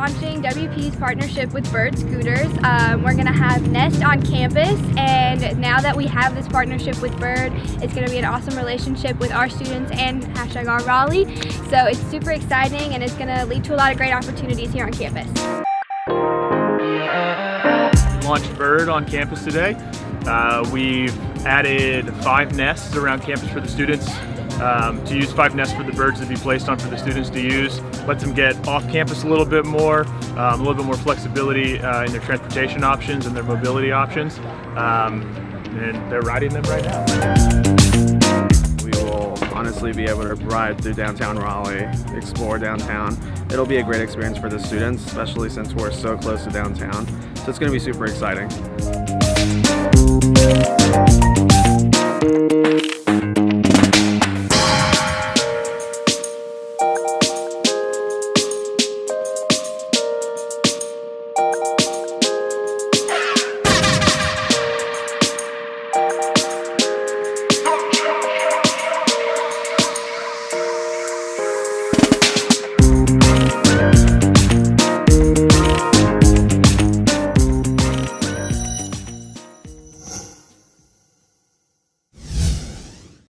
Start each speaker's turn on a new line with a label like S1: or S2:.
S1: launching WPU's partnership with Bird Scooters. We're going to have Nest on campus, and now that we have this partnership with Bird, it's going to be an awesome relationship with our students and #OurRaleigh. So it's super exciting, and it's going to lead to a lot of great opportunities here on campus.
S2: We launched Bird on campus today. We've added 5 nests around campus for the students to use, 5 nests for the birds to be placed on for the students to use. Lets them get off campus a little bit more flexibility in their transportation options and their mobility options. And they're riding them right now.
S3: We will honestly be able to ride through downtown Raleigh, explore downtown. It'll be a great experience for the students, especially since we're so close to downtown. So it's going to be super exciting.